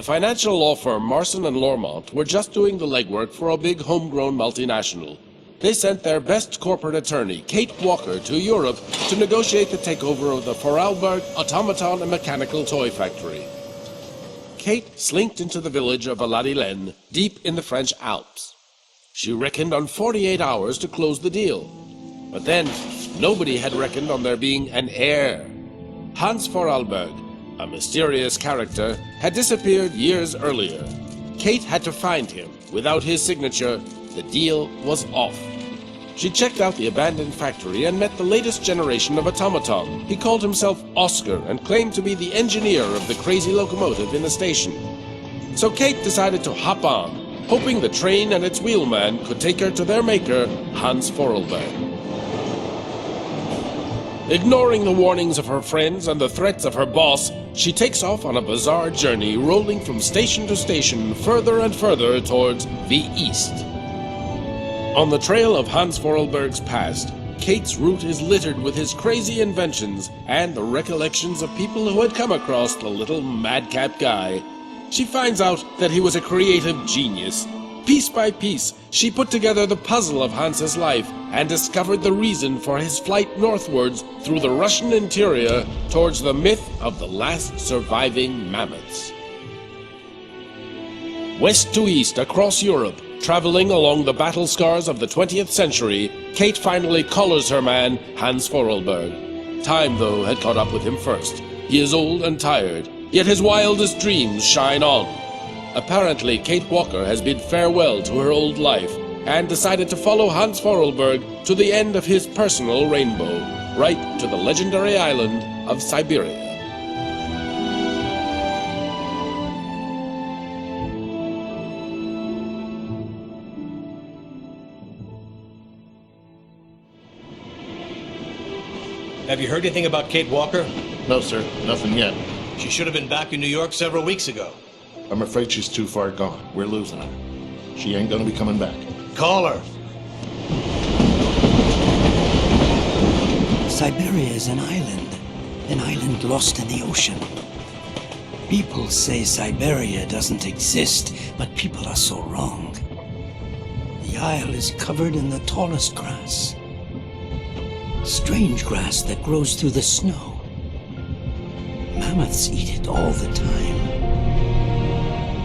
The financial law firm Marson and Lormont were just doing the legwork for a big homegrown multinational. They sent their best corporate attorney, Kate Walker, to Europe to negotiate the takeover of the Vorarlberg automaton and mechanical toy factory. Kate slinked into the village of Valladolid, deep in the French Alps. She reckoned on 48 hours to close the deal. But then, nobody had reckoned on there being an heir. Hans Vorarlberg, a mysterious character, had disappeared years earlier. Kate had to find him. Without his signature, the deal was off. She checked out the abandoned factory and met the latest generation of automaton. He called himself Oscar and claimed to be the engineer of the crazy locomotive in the station. So Kate decided to hop on, hoping the train and its wheelman could take her to their maker, Hans Vorarlberg. Ignoring the warnings of her friends and the threats of her boss, she takes off on a bizarre journey, rolling from station to station, further and further towards the east. On the trail of Hans Vorarlberg's past, Kate's route is littered with his crazy inventions and the recollections of people who had come across the little madcap guy. She finds out that he was a creative genius. Piece by piece, she put together the puzzle of Hans's life and discovered the reason for his flight northwards through the Russian interior towards the myth of the last surviving mammoths. West to east across Europe, traveling along the battle scars of the 20th century, Kate finally collars her man, Hans Vorarlberg. Time, though, had caught up with him first. He is old and tired, yet his wildest dreams shine on. Apparently, Kate Walker has bid farewell to her old life and decided to follow Hans Vorarlberg to the end of his personal rainbow, right to the legendary island of Siberia. Have you heard anything about Kate Walker? No, sir. Nothing yet. She should have been back in New York several weeks ago. I'm afraid she's too far gone. We're losing her. She ain't gonna be coming back. Call her. Siberia is an island lost in the ocean. People say Siberia doesn't exist, but people are so wrong. The isle is covered in the tallest grass. Strange grass that grows through the snow. Mammoths eat it all the time.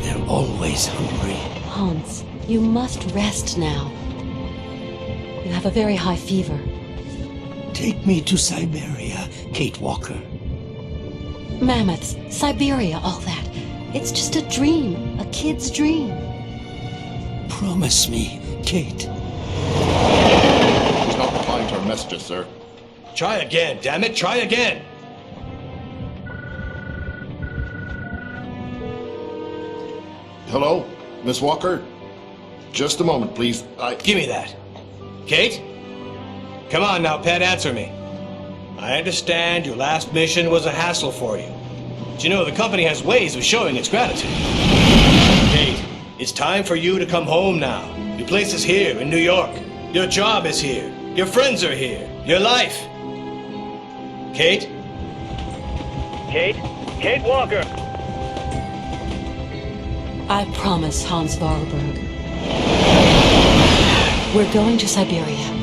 They're always hungry. Hans, you must rest now. You have a very high fever. Take me to Siberia, Kate Walker. Mammoths, Siberia, all that. It's just a dream, a kid's dream. Promise me, Kate. She's not replying to our messages, sir. Try again, damn it, try again! Hello? Miss Walker? Just a moment, please. Give me that. Kate? Come on now, pet, answer me. I understand your last mission was a hassle for you. But you know, the company has ways of showing its gratitude. Kate, it's time for you to come home now. Your place is here in New York. Your job is here. Your friends are here. Your life. Kate? Kate? Kate Walker! I promise, Hans Vorarlberg. We're going to Siberia.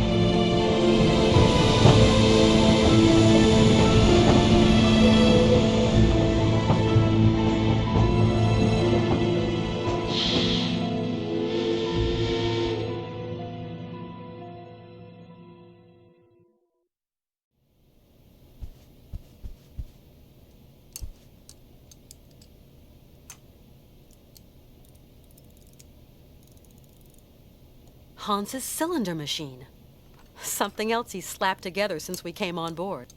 Hans's cylinder machine. Something else he's slapped together since we came on board.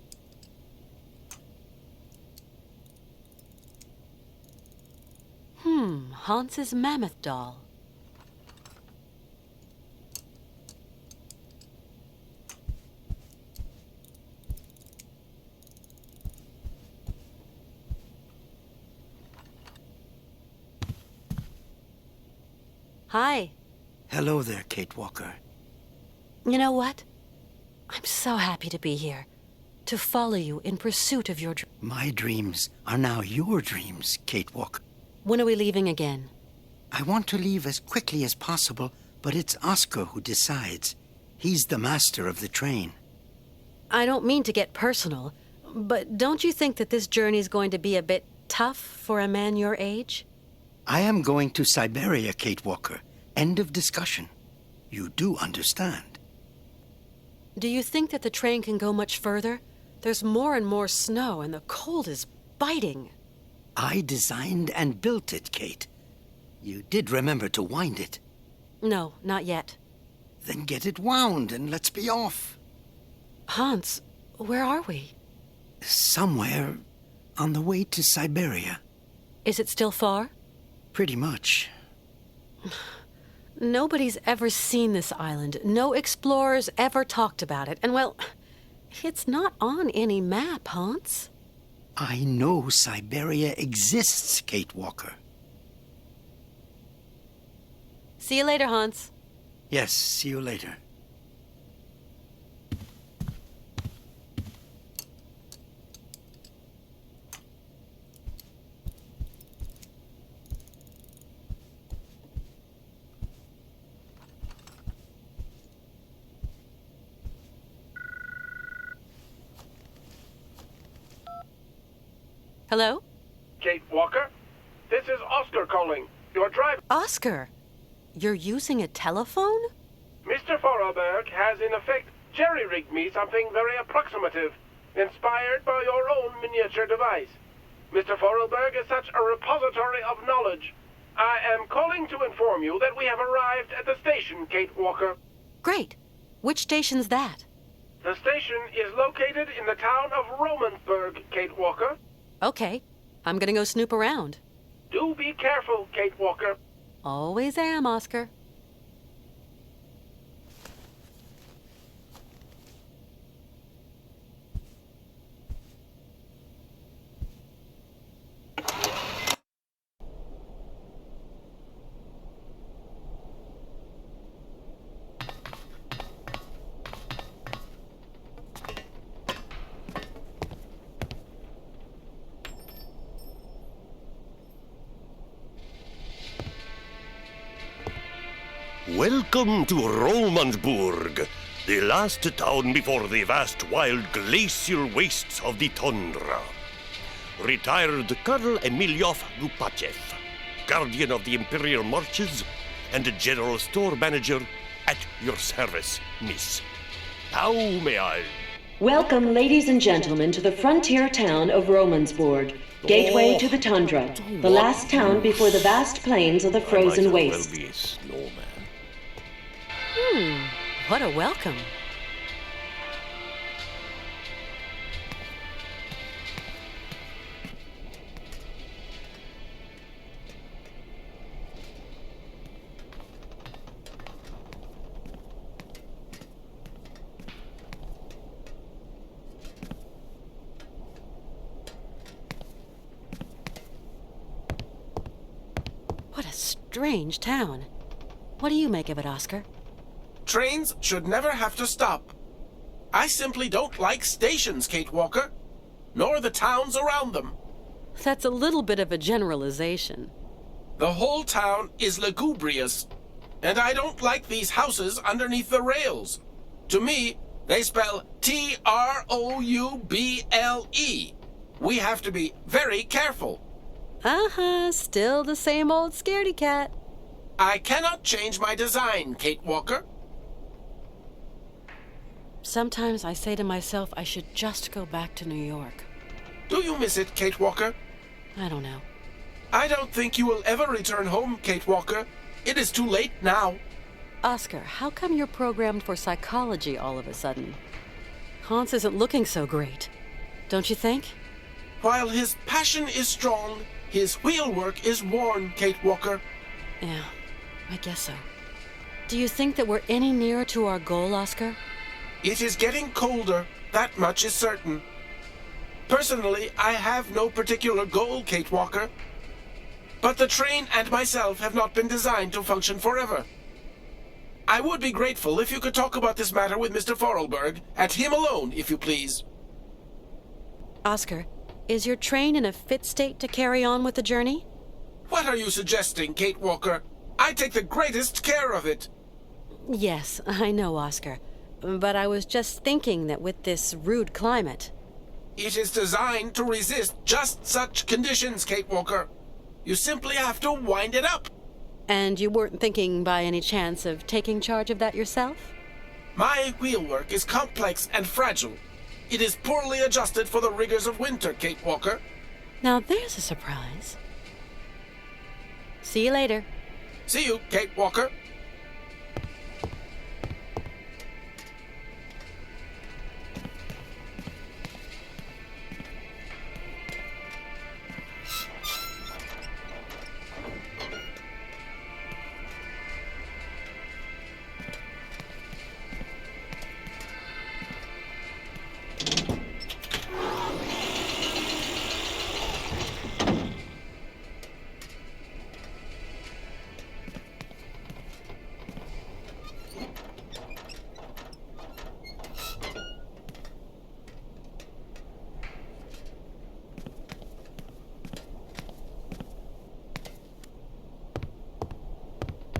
Hans's mammoth doll. Hi. Hello there, Kate Walker. You know what? I'm so happy to be here, to follow you in pursuit of your dream. My dreams are now your dreams, Kate Walker. When are we leaving again? I want to leave as quickly as possible, but it's Oscar who decides. He's the master of the train. I don't mean to get personal, but don't you think that this journey's going to be a bit tough for a man your age? I am going to Siberia, Kate Walker. End of discussion. You do understand. Do you think that the train can go much further? There's more and more snow, and the cold is biting. I designed and built it, Kate. You did remember to wind it. No, not yet. Then get it wound and let's be off. Hans, where are we? Somewhere on the way to Siberia. Is it still far? Pretty much. Nobody's ever seen this island. No explorers ever talked about it. And, well, it's not on any map, Hans. I know Siberia exists, Kate Walker. See you later, Hans. Yes, see you later. Hello? Kate Walker, this is Oscar calling. Your driver, Oscar, you're using a telephone? Mr. Vorarlberg, has in effect jerry-rigged me something very approximative, inspired by your own miniature device. Mr. Vorarlberg is such a repository of knowledge. I am calling to inform you that we have arrived at the station, Kate Walker. Great. Which station's that? The station is located in the town of Romansburg, Kate Walker. Okay. I'm gonna go snoop around. Do be careful, Kate Walker. Always am, Oscar. Welcome to Romansburg, the last town before the vast wild glacial wastes of the tundra. Retired Colonel Emilyov Lupachev, guardian of the Imperial Marches, and general store manager at your service, miss. How may I? Welcome, ladies and gentlemen, to the frontier town of Romansburg, gateway to the tundra, the last town before the vast plains of the frozen waste. Well be a snowman. What a welcome. What a strange town. What do you make of it, Oscar? Trains should never have to stop. I simply don't like stations, Kate Walker, nor the towns around them. That's a little bit of a generalization. The whole town is lugubrious, and I don't like these houses underneath the rails. To me, they spell Trouble. We have to be very careful. Still the same old scaredy cat. I cannot change my design, Kate Walker. Sometimes I say to myself I should just go back to New York. Do you miss it, Kate Walker? I don't know. I don't think you will ever return home, Kate Walker. It is too late now. Oscar, how come you're programmed for psychology all of a sudden? Hans isn't looking so great. Don't you think? While his passion is strong, his wheelwork is worn, Kate Walker. Yeah, I guess so. Do you think that we're any nearer to our goal, Oscar? It is getting colder, that much is certain. Personally, I have no particular goal, Kate Walker. But the train and myself have not been designed to function forever. I would be grateful if you could talk about this matter with Mr. Vorarlberg, and him alone, if you please. Oscar, is your train in a fit state to carry on with the journey? What are you suggesting, Kate Walker? I take the greatest care of it. Yes, I know, Oscar. But I was just thinking that with this rude climate... It is designed to resist just such conditions, Kate Walker. You simply have to wind it up. And you weren't thinking by any chance of taking charge of that yourself? My wheelwork is complex and fragile. It is poorly adjusted for the rigors of winter, Kate Walker. Now there's a surprise. See you later. See you, Kate Walker.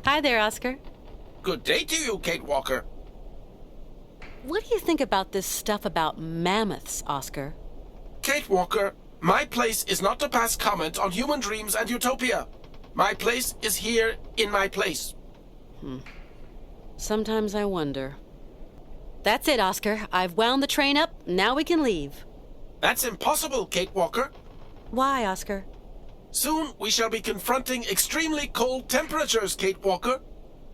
Hi there, Oscar. Good day to you, Kate Walker. What do you think about this stuff about mammoths, Oscar? Kate Walker, my place is not to pass comment on human dreams and utopia. My place is here in my place. Sometimes I wonder. That's it, Oscar. I've wound the train up. Now we can leave. That's impossible, Kate Walker. Why, Oscar? Soon we shall be confronting extremely cold temperatures, Kate Walker.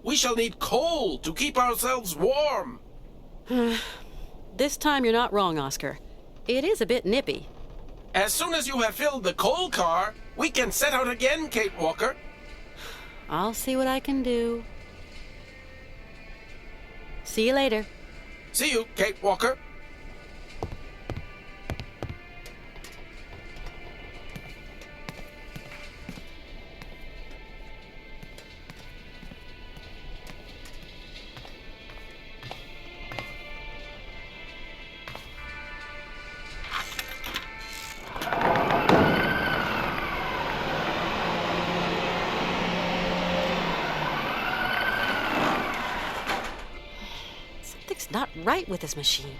We shall need coal to keep ourselves warm. This time you're not wrong, Oscar. It is a bit nippy. As soon as you have filled the coal car, we can set out again, Kate Walker. I'll see what I can do. See you later. See you, Kate Walker. Something's not right with this machine.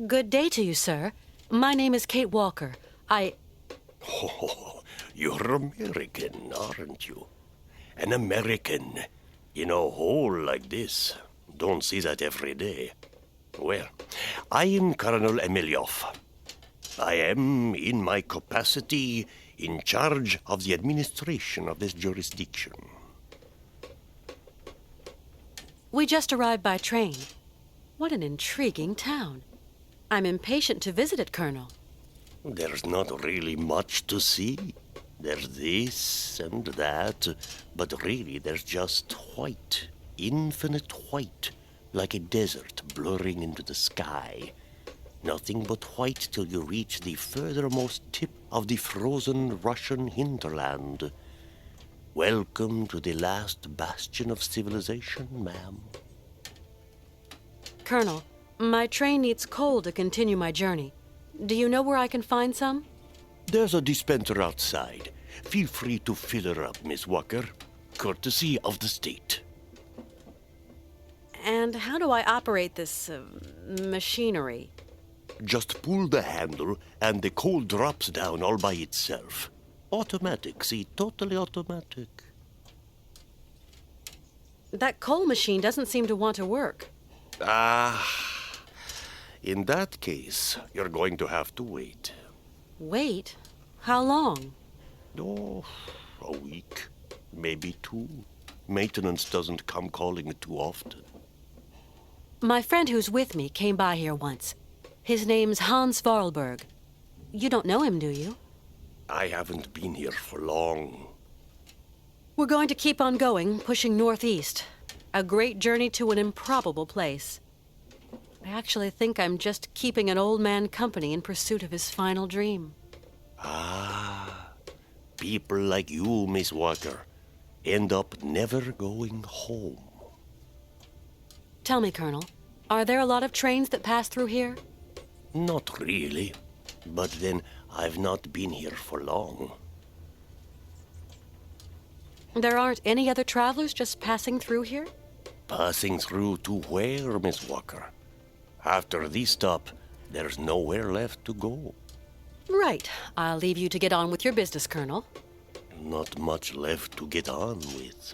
Good day to you, sir. My name is Kate Walker. Oh, you're American, aren't you? An American in a hole like this. Don't see that every day. Well, I am Colonel Emilioff. I am, in my capacity, in charge of the administration of this jurisdiction. We just arrived by train. What an intriguing town. I'm impatient to visit it, Colonel. There's not really much to see. There's this and that, but really there's just white, infinite white, like a desert blurring into the sky. Nothing but white till you reach the furthermost tip of the frozen Russian hinterland. Welcome to the last bastion of civilization, ma'am. Colonel, my train needs coal to continue my journey. Do you know where I can find some? There's a dispenser outside. Feel free to fill her up, Miss Walker. Courtesy of the state. And how do I operate this machinery? Just pull the handle and the coal drops down all by itself. Automatic, see, totally automatic. That coal machine doesn't seem to want to work. In that case, you're going to have to wait. Wait? How long? Oh, a week, maybe two. Maintenance doesn't come calling too often. My friend who's with me came by here once. His name's Hans Vorarlberg. You don't know him, do you? I haven't been here for long. We're going to keep on going, pushing northeast. A great journey to an improbable place. I actually think I'm just keeping an old man company in pursuit of his final dream. Ah, people like you, Miss Walker, end up never going home. Tell me, Colonel, are there a lot of trains that pass through here? Not really, but then I've not been here for long. There aren't any other travelers just passing through here? Passing through to where, Miss Walker? After this stop, there's nowhere left to go. Right. I'll leave you to get on with your business, Colonel. Not much left to get on with.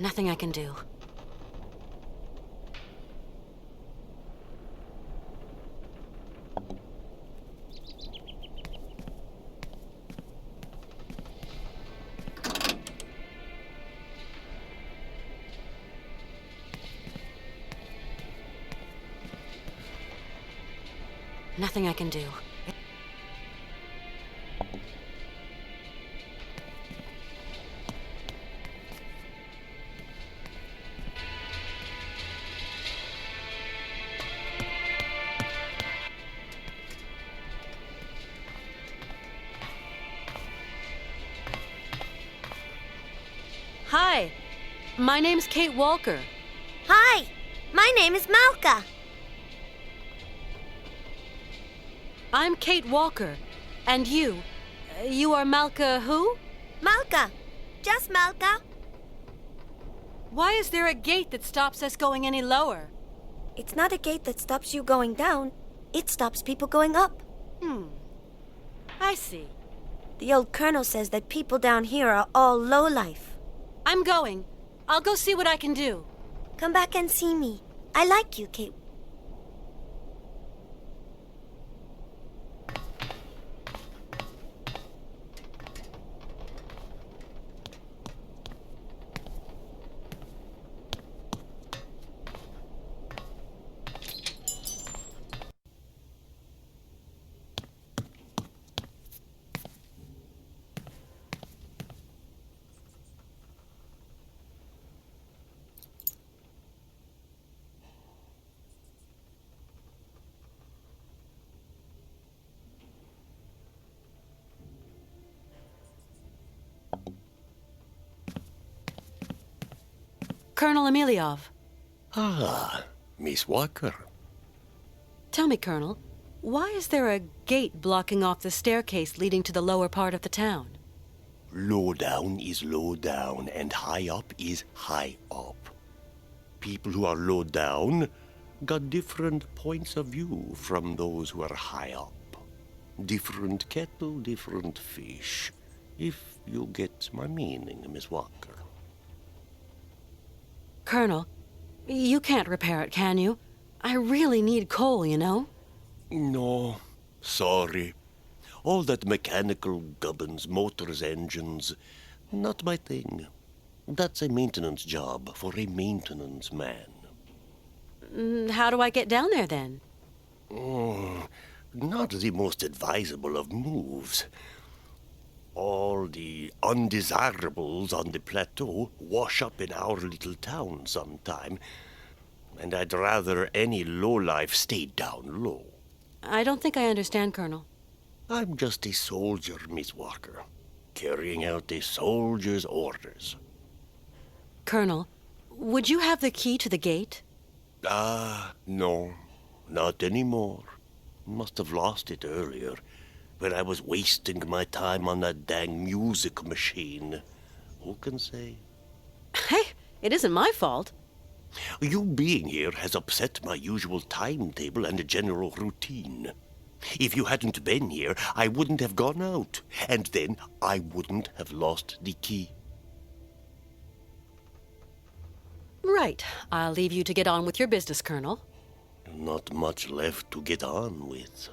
Nothing I can do. Nothing I can do. Hi, my name's Kate Walker. Hi, my name is Malka. I'm Kate Walker. And you? You are Malka who? Malka. Just Malka. Why is there a gate that stops us going any lower? It's not a gate that stops you going down. It stops people going up. I see. The old colonel says that people down here are all lowlife. I'm going. I'll go see what I can do. Come back and see me. I like you, Kate. Colonel Emiliov. Ah, Miss Walker. Tell me, Colonel, why is there a gate blocking off the staircase leading to the lower part of the town? Low down is low down, and high up is high up. People who are low down got different points of view from those who are high up. Different kettle, different fish, if you get my meaning, Miss Walker. Colonel, you can't repair it, can you? I really need coal, you know? No, sorry. All that mechanical gubbins, motors, engines, not my thing. That's a maintenance job for a maintenance man. How do I get down there, then? Not the most advisable of moves. All the undesirables on the plateau wash up in our little town sometime, and I'd rather any lowlife stayed down low. I don't think I understand, Colonel. I'm just a soldier, Miss Walker, carrying out a soldier's orders. Colonel, would you have the key to the gate? No, not anymore. Must have lost it earlier. when I was wasting my time on that dang music machine. Who can say? Hey, it isn't my fault. You being here has upset my usual timetable and general routine. If you hadn't been here, I wouldn't have gone out, and then I wouldn't have lost the key. Right. I'll leave you to get on with your business, Colonel. Not much left to get on with.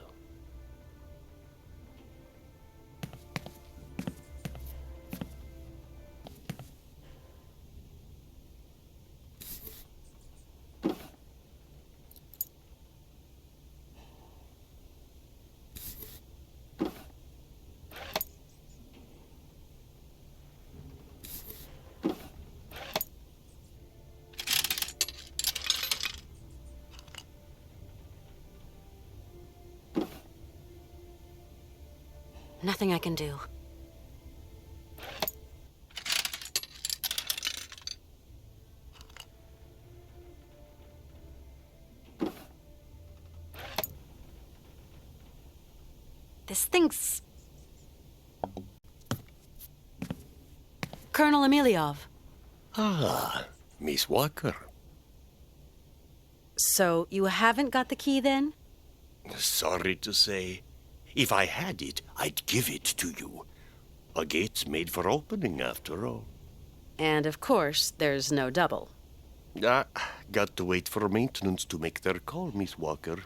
Nothing I can do. This thing's... Colonel Emiliov. Ah, Miss Walker. So you haven't got the key then? Sorry to say. If I had it, I'd give it to you. A gate's made for opening, after all. And of course, there's no double. Got to wait for maintenance to make their call, Miss Walker.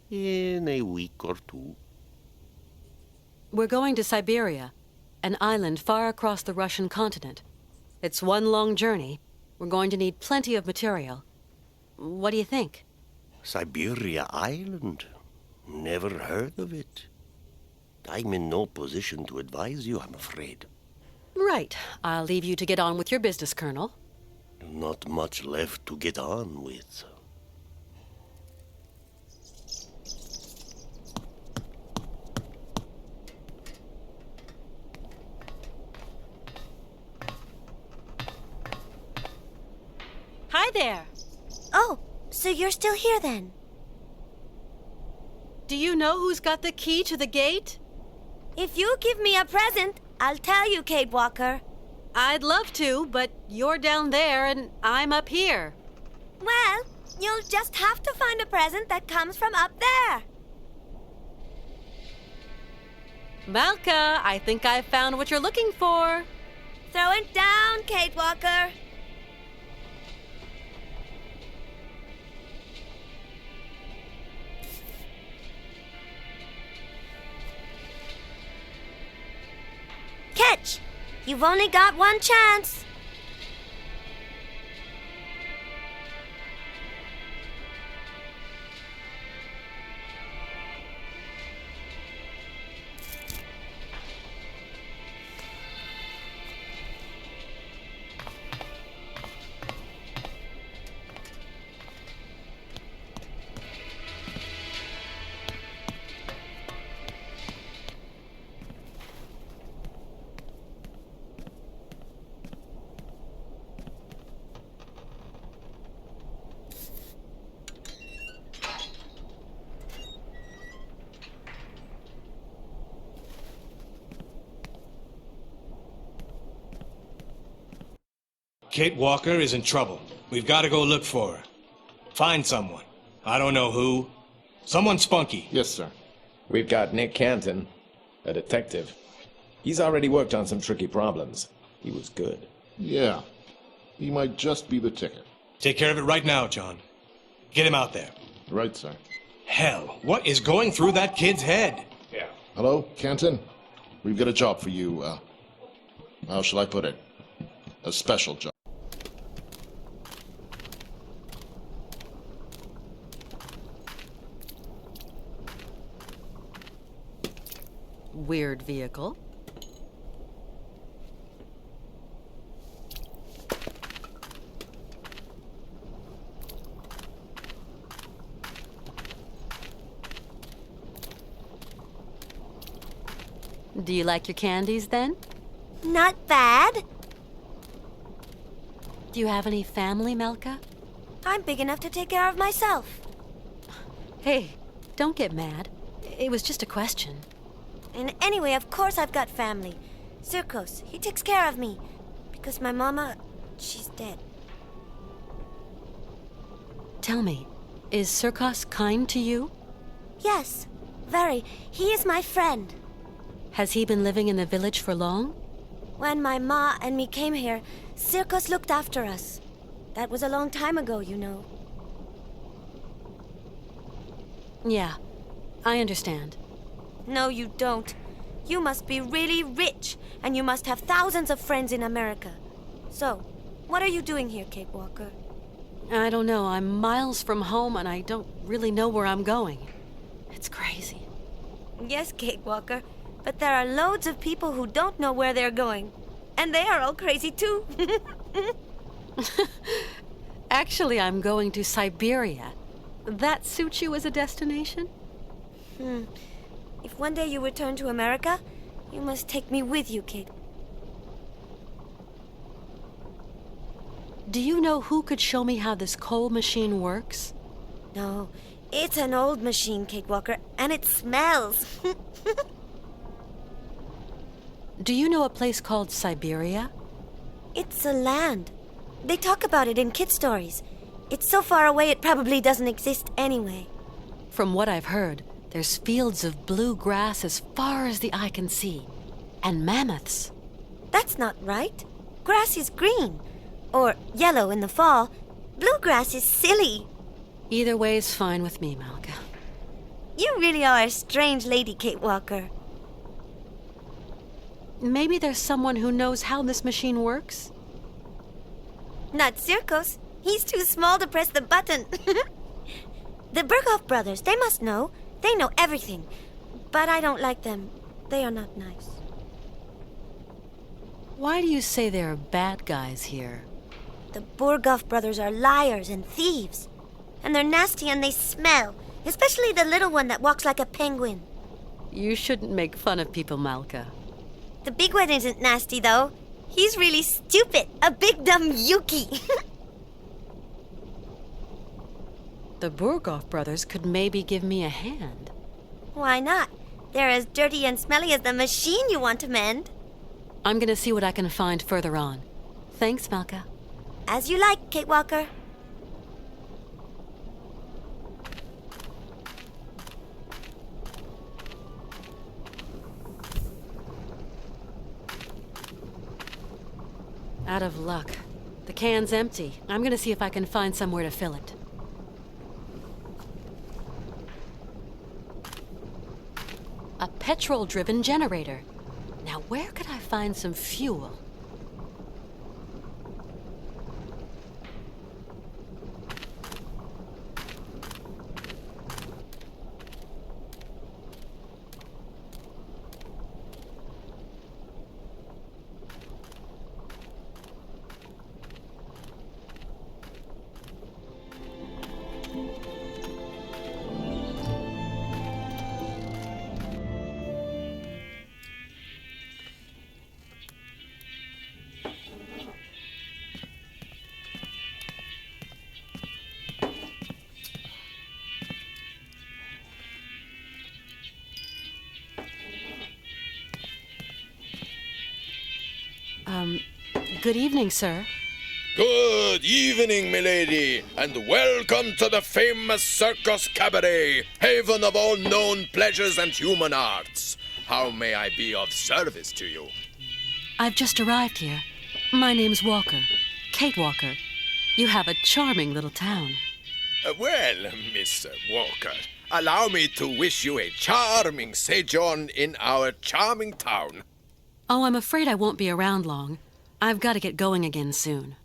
In a week or two. We're going to Siberia, an island far across the Russian continent. It's one long journey. We're going to need plenty of material. What do you think? Siberia Island? Never heard of it. I'm in no position to advise you, I'm afraid. Right. I'll leave you to get on with your business, Colonel. Not much left to get on with. Hi there. Oh, so you're still here then? Do you know who's got the key to the gate? If you give me a present, I'll tell you, Kate Walker. I'd love to, but you're down there and I'm up here. Well, you'll just have to find a present that comes from up there. Malka, I think I've found what you're looking for. Throw it down, Kate Walker. Catch! You've only got one chance. Kate Walker is in trouble. We've got to go look for her. Find someone. I don't know who. Someone spunky. Yes, sir. We've got Nick Canton, a detective. He's already worked on some tricky problems. He was good. Yeah. He might just be the ticket. Take care of it right now, John. Get him out there. Right, sir. Hell, what is going through that kid's head? Yeah. Hello, Canton? We've got a job for you. How shall I put it? A special job. Weird vehicle. Do you like your candies then? Not bad. Do you have any family, Melka? I'm big enough to take care of myself. Hey, don't get mad. It was just a question. And anyway, of course I've got family. Circos, he takes care of me. Because my mama, she's dead. Tell me, is Circos kind to you? Yes, very. He is my friend. Has he been living in the village for long? When my ma and me came here, Circos looked after us. That was a long time ago, you know. Yeah, I understand. No, you don't. You must be really rich, and you must have thousands of friends in America. So, what are you doing here, Kate Walker? I don't know. I'm miles from home, and I don't really know where I'm going. It's crazy. Yes, Kate Walker, but there are loads of people who don't know where they're going. And they are all crazy, too. Actually, I'm going to Siberia. That suits you as a destination? If one day you return to America, you must take me with you, Kate. Do you know who could show me how this coal machine works? No, it's an old machine, Kate Walker, and it smells. Do you know a place called Siberia? It's a land. They talk about it in kid stories. It's so far away it probably doesn't exist anyway. From what I've heard, there's fields of blue grass as far as the eye can see. And mammoths. That's not right. Grass is green. Or yellow in the fall. Bluegrass is silly. Either way is fine with me, Malka. You really are a strange lady, Kate Walker. Maybe there's someone who knows how this machine works? Not Circos. He's too small to press the button. The Berghoff brothers, they must know. They know everything. But I don't like them. They are not nice. Why do you say there are bad guys here? The Berghoff brothers are liars and thieves. And they're nasty and they smell. Especially the little one that walks like a penguin. You shouldn't make fun of people, Malka. The big one isn't nasty, though. He's really stupid. A big dumb Yuki. The Berghoff brothers could maybe give me a hand. Why not? They're as dirty and smelly as the machine you want to mend. I'm gonna see what I can find further on. Thanks, Malka. As you like, Kate Walker. Out of luck. The can's empty. I'm gonna see if I can find somewhere to fill it. A petrol-driven generator. Now, where could I find some fuel? Good evening, sir. Good evening, milady, and welcome to the famous Circus Cabaret, haven of all known pleasures and human arts. How may I be of service to you? I've just arrived here. My name's Walker. Kate Walker. You have a charming little town. Well, Miss Walker, allow me to wish you a charming sojourn in our charming town. Oh, I'm afraid I won't be around long. I've got to get going again soon.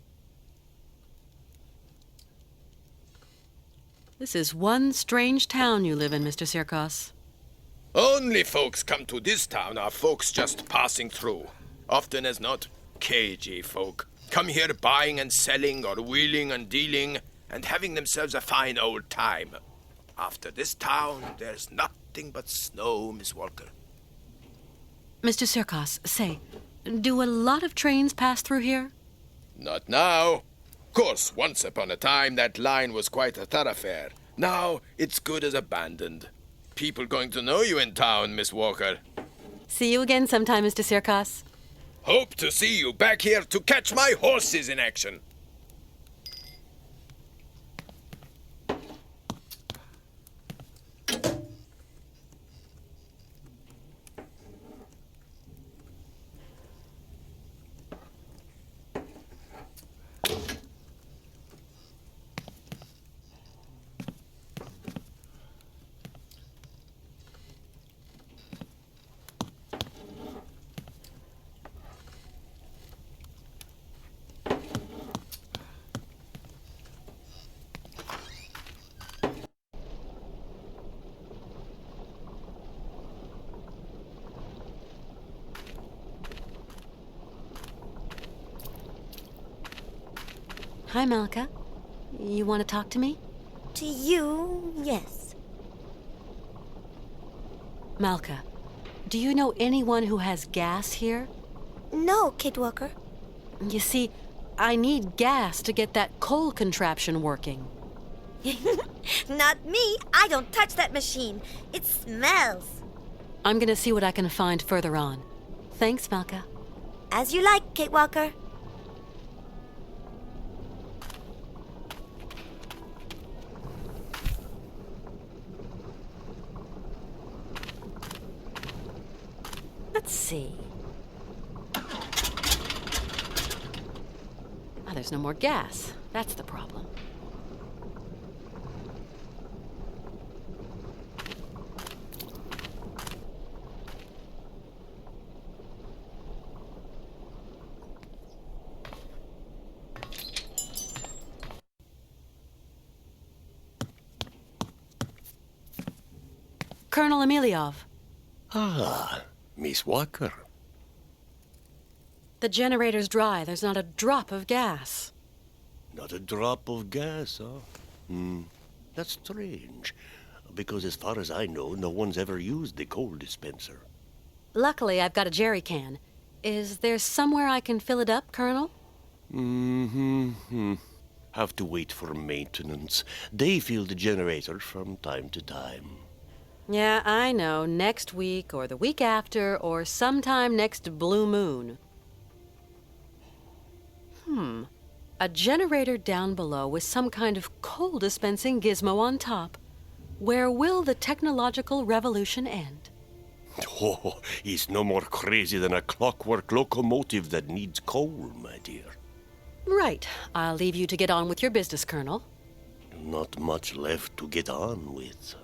This is one strange town you live in, Mr. Circos. Only folks come to this town are folks just passing through. Often as not, cagey folk. Come here buying and selling or wheeling and dealing and having themselves a fine old time. After this town, there's nothing but snow, Miss Walker. Mr. Circos, say, do a lot of trains pass through here? Not now. Course, once upon a time, that line was quite a thoroughfare. Now, it's good as abandoned. People going to know you in town, Miss Walker. See you again sometime, Mr. Sirkos. Hope to see you back here to catch my horses in action. Hi, Malka. You want to talk to me? To you, yes. Malka, do you know anyone who has gas here? No, Kate Walker. You see, I need gas to get that coal contraption working. Not me. I don't touch that machine. It smells. I'm gonna see what I can find further on. Thanks, Malka. As you like, Kate Walker. Let's see. Ah, there's no more gas. That's the problem. Colonel Emiliov. Ah, Miss Walker. The generator's dry. There's not a drop of gas. Not a drop of gas, huh? That's strange. Because as far as I know, no one's ever used the coal dispenser. Luckily, I've got a jerry can. Is there somewhere I can fill it up, Colonel? Have to wait for maintenance. They fill the generator from time to time. Yeah, I know. Next week, or the week after, or sometime next blue moon. A generator down below with some kind of coal dispensing gizmo on top. Where will the technological revolution end? Oh, he's no more crazy than a clockwork locomotive that needs coal, my dear. Right. I'll leave you to get on with your business, Colonel. Not much left to get on with.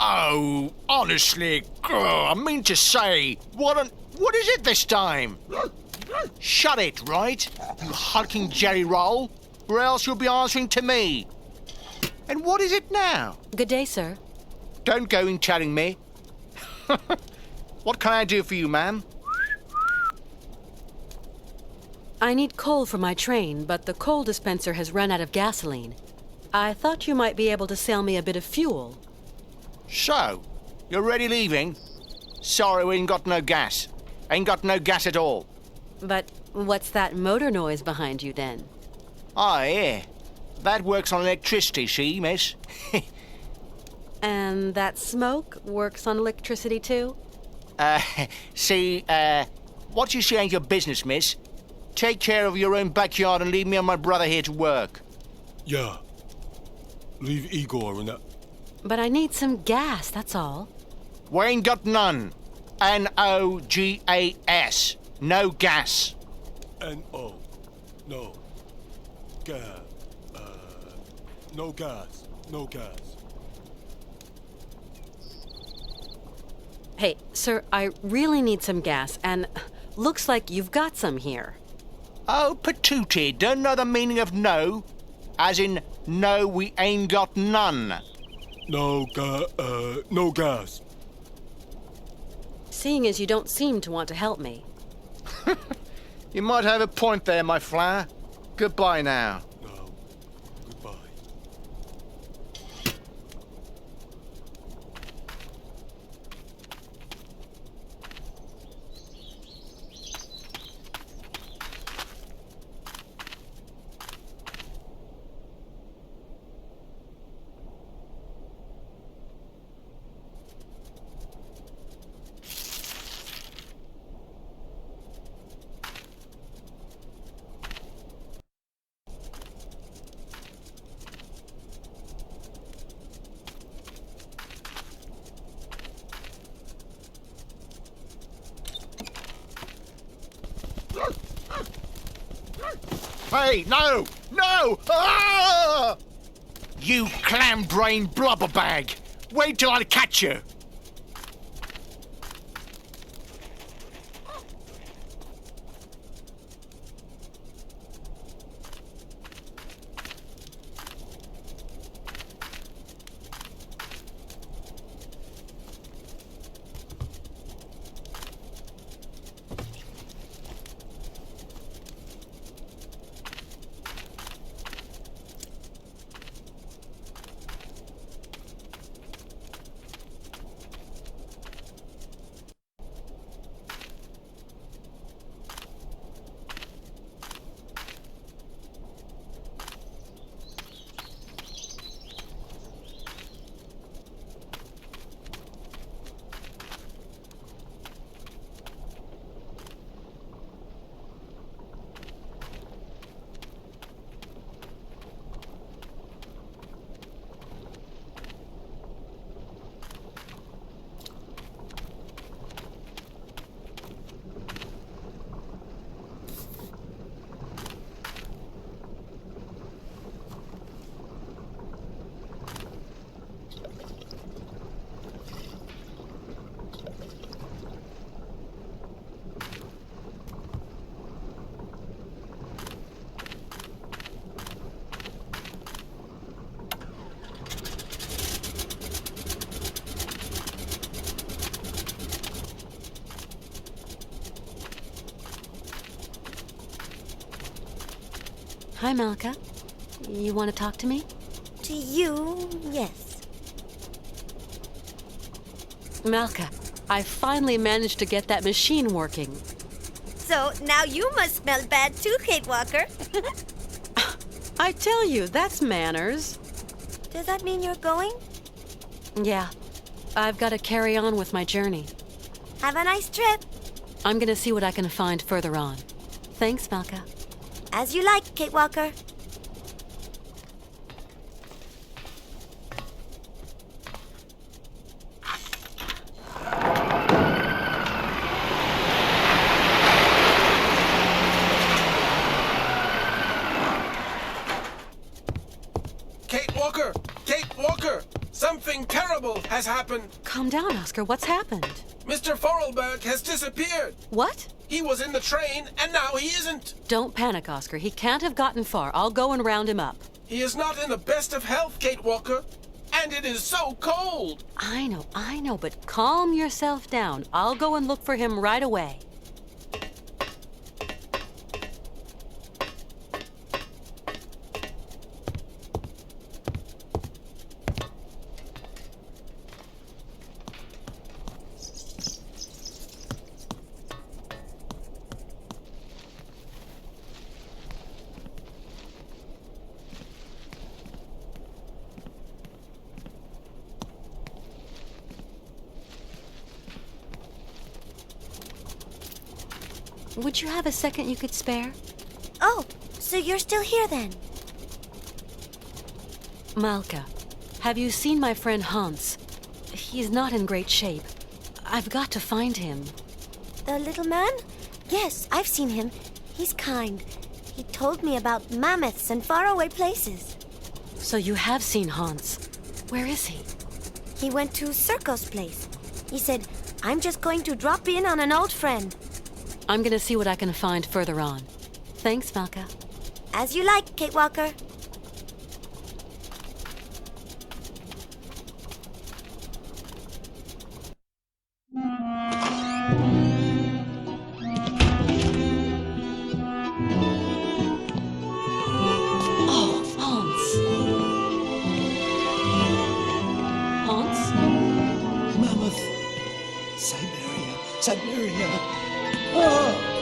Oh, honestly, I mean to say, what is it this time? Shut it, right? You hulking jerry roll, or else you'll be answering to me. And what is it now? Good day, sir. Don't go in telling me. What can I do for you, ma'am? I need coal for my train, but the coal dispenser has run out of gasoline. I thought you might be able to sell me a bit of fuel. So, you're already leaving? Sorry, we ain't got no gas. Ain't got no gas at all. But what's that motor noise behind you, then? Oh, yeah. That works on electricity, see, miss? And that smoke works on electricity, too? See, what you say ain't your business, miss. Take care of your own backyard and leave me and my brother here to work. Yeah. Leave Igor and that. But I need some gas, that's all. We ain't got none. N-O-G-A-S. No gas. N-O. No. Gas. No gas. No gas. Hey, sir, I really need some gas, and looks like you've got some here. Oh, patootie, don't know the meaning of no? As in, no, we ain't got none. No gas. Seeing as you don't seem to want to help me. You might have a point there, my flower. Goodbye now. Hey, no! No! Ah! You clam-brain blubber bag! Wait till I catch you! Hi, Malka. You want to talk to me? To you, yes. Malka, I finally managed to get that machine working. So now you must smell bad too, Kate Walker. I tell you, that's manners. Does that mean you're going? Yeah. I've got to carry on with my journey. Have a nice trip. I'm gonna see what I can find further on. Thanks, Malka. As you like, Kate Walker. Kate Walker! Kate Walker! Something terrible has happened! Calm down, Oscar. What's happened? Mr. Forelberg has disappeared! What? He was in the train, and now he isn't! Don't panic, Oscar. He can't have gotten far. I'll go and round him up. He is not in the best of health, Kate Walker. And it is so cold! I know, but calm yourself down. I'll go and look for him right away. Would you have a second you could spare? Oh, so you're still here then? Malka, have you seen my friend Hans? He's not in great shape. I've got to find him. The little man? Yes, I've seen him. He's kind. He told me about mammoths and faraway places. So you have seen Hans. Where is he? He went to Circo's place. He said, I'm just going to drop in on an old friend. I'm gonna see what I can find further on. Thanks, Malka. As you like, Kate Walker. Oh, Hans. Hans? Mammoth. Siberia. Siberia. Oh!